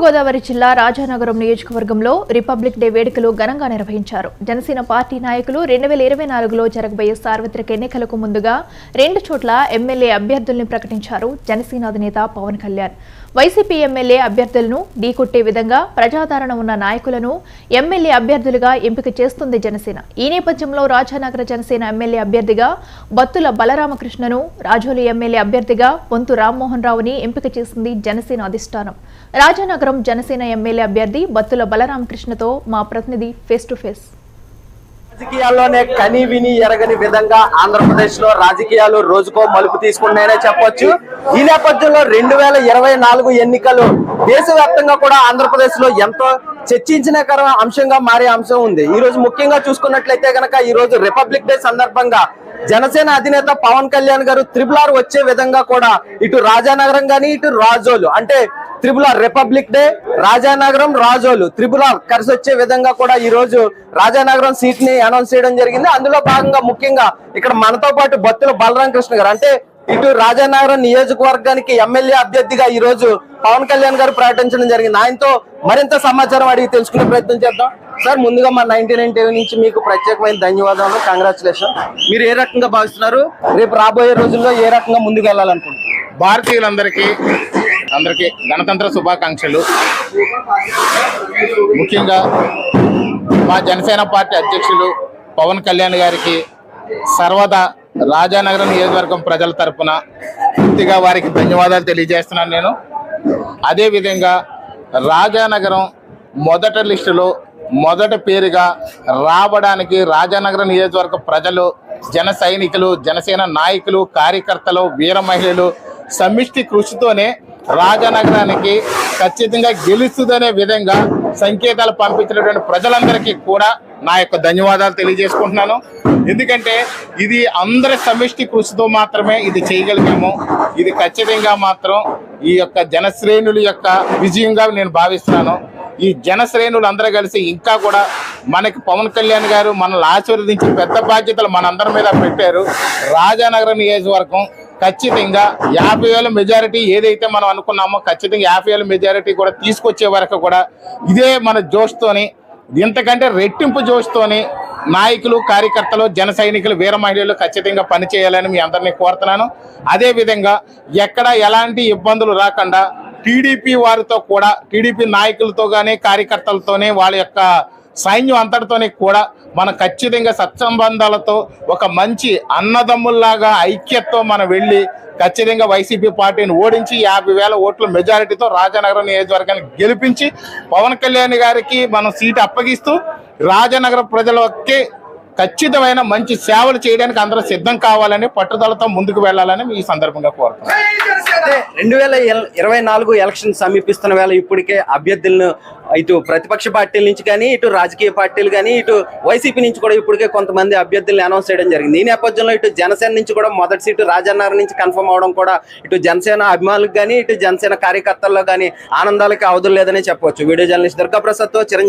తూర్పుగోదావరి జిల్లా రాజానగరం నియోజకవర్గంలో republic day వేడుకలు ఘనంగా నిర్వహించారు. జనసేన పార్టీ నాయకులు 2024లో జరగబోయే సార్వత్రిక ఎన్నికలకు ముందుగా 2 చోట్ల ఎమ్మెల్యే అభ్యర్థుల్ని ప్రకటించారు జనసేన అధినేత పవన్ కళ్యాణ్. వైసీపీ ఎమ్మెల్యే అభ్యర్థులను ఢీకొట్టే విధంగా ప్రజాదరణ ఉన్న నాయకులను ఎమ్మెల్యే అభ్యర్థులుగా ఎంపిక చేస్తుంది జనసేన. ఈ నేపథ్యంలో రాజానగర జనసేన ఎమ్మెల్యే అభ్యర్థిగా బత్తుల బలరామకృష్ణను, రాజోలు ఎమ్మెల్యే అభ్యర్థిగా పొంతు రామ్మోహన్ రావుని ఎంపిక చేసింది జనసేన అధిష్టానం. రాజానగరం జనసేన ఎమ్మెల్యే అభ్యర్థి బత్తుల బలరామకృష్ణతో మా ప్రతినిధి ఫేస్ టు ఫేస్. రాజకీయాల్లోనే కని విని ఎరగని విధంగా ఆంధ్రప్రదేశ్ లో రాజకీయాలు రోజుకో మలుపు తీసుకున్నాయనే చెప్పొచ్చు. ఈ నేపథ్యంలో 2024 ఎన్నికలు దేశవ్యాప్తంగా కూడా ఆంధ్రప్రదేశ్ లో ఎంతో చర్చించకర అంశంగా మారే అంశం ఉంది. ఈ రోజు ముఖ్యంగా చూసుకున్నట్లయితే గనక ఈ రోజు రిపబ్లిక్ డే సందర్భంగా జనసేన అధినేత పవన్ కళ్యాణ్ గారు త్రిపుల్ R వచ్చే విధంగా కూడా ఇటు రాజానగరం గానీ ఇటు రాజోలు అంటే triple R republic day, Rajanagaram, Razole triple R కలిసి వచ్చే విధంగా కూడా ఈ రోజు రాజానగరం సీట్ ని అనౌన్స్ చేయడం జరిగింది. అందులో భాగంగా ముఖ్యంగా ఇక్కడ మనతో పాటు బత్తుల బలరామకృష్ణ గారు అంటే ఇటు రాజానగరం నియోజకవర్గానికి ఎమ్మెల్యే అభ్యర్థిగా ఈ రోజు పవన్ కళ్యాణ్ గారు ప్రకటించడం జరిగింది. ఆయనతో మరింత సమాచారం అడిగి తెలుసుకునే ప్రయత్నం చేద్దాం. సార్, ముందుగా మా 99 టీవీ నుంచి మీకు ప్రత్యేకమైన ధన్యవాదాలు, కంగ్రాచులేషన్. మీరు ఏ రకంగా భావిస్తున్నారు? రేపు రాబోయే రోజుల్లో ఏ రకంగా ముందుకు వెళ్ళాలనుకుంటున్నారు? భారతీయులందరికీ గణతంత్ర శుభాకాంక్షలు. ముఖ్యంగా మా జనసేన పార్టీ అధ్యక్షులు పవన్ కళ్యాణ్ గారికి సర్వదా రాజానగరం నియోజకవర్గం ప్రజల తరపున పూర్తిగా వారికి ధన్యవాదాలు తెలియజేస్తున్నాను. నేను అదేవిధంగా రాజానగరం మొదటి లిస్టులో మొదటి పేరుగా రావడానికి రాజానగరం నియోజకవర్గ ప్రజలు, జన సైనికులు, జనసేన నాయకులు, కార్యకర్తలు, వీర మహిళలు సమిష్టి కృషితోనే రాజానగరానికి ఖచ్చితంగా గెలుస్తుందనే విధంగా సంకేతాలు పంపించినటువంటి ప్రజలందరికీ కూడా నా యొక్క ధన్యవాదాలు తెలియజేసుకుంటున్నాను. ఎందుకంటే ఇది అందరి సమిష్టి కృషితో మాత్రమే ఇది చేయగలిగాము. ఇది ఖచ్చితంగా మాత్రం ఈ యొక్క జనశ్రేణుల యొక్క విజయంగా నేను భావిస్తున్నాను. ఈ జనశ్రేణులు అందరూ కలిసి ఇంకా కూడా మనకి పవన్ కళ్యాణ్ గారు మనల్ని ఆశీర్వదించి పెద్ద బాధ్యతలు మనందరి మీద పెట్టారు. రాజానగరం నియోజకవర్గం ఖచ్చితంగా 50,000 మెజారిటీ ఏదైతే మనం అనుకున్నామో ఖచ్చితంగా 50,000 మెజారిటీ కూడా తీసుకొచ్చే వరకు కూడా ఇదే మన జోష్తోని, ఇంతకంటే రెట్టింపు జోష్తోని నాయకులు, కార్యకర్తలు, జన సైనికులు, వీర మహిళలు ఖచ్చితంగా పనిచేయాలని మీ అందరినీ కోరుతున్నాను. అదేవిధంగా ఎక్కడ ఎలాంటి ఇబ్బందులు రాకుండా టీడీపీ వారితో కూడా, టీడీపీ నాయకులతో కానీ కార్యకర్తలతోనే వాళ్ళ యొక్క సైన్యం అంతటితోనే కూడా మనం ఖచ్చితంగా సత్సంబంధాలతో ఒక మంచి అన్నదమ్ముల్లాగా ఐక్యతతో మనం వెళ్ళి ఖచ్చితంగా వైసీపీ పార్టీని ఓడించి 50,000 ఓట్ల మెజారిటీతో రాజానగరం నియోజకవర్గాన్ని గెలిపించి పవన్ కళ్యాణ్ గారికి మనం సీటు అప్పగిస్తూ రాజానగరం ప్రజలకి ఖచ్చితమైన మంచి సేవలు చేయడానికి అందరూ సిద్ధం కావాలని, పట్టుదలతో ముందుకు వెళ్ళాలని ఈ సందర్భంగా కోరుతున్నాను. 2024 ఎలక్షన్ సమీపిస్తున్న వేళ ఇప్పటికే అభ్యర్థులను ఇటు ప్రతిపక్ష పార్టీల నుంచి కానీ, ఇటు రాజకీయ పార్టీలు కానీ, ఇటు వైసీపీ నుంచి కూడా ఇప్పటికే కొంతమంది అభ్యర్థులను అనౌన్స్ చేయడం జరిగింది. ఈ నేపథ్యంలో ఇటు జనసేన నుంచి కూడా మొదటి సీటు రాజానగరం నుంచి కన్ఫర్మ్ అవడం కూడా ఇటు జనసేన అభిమానులకు కానీ, ఇటు జనసేన కార్యకర్తల్లో కానీ ఆనందాలకి అవధులు లేదని చెప్పవచ్చు. వీడియో జర్నలిస్ట్ దుర్గా ప్రసాద్తో చిరంజీవి.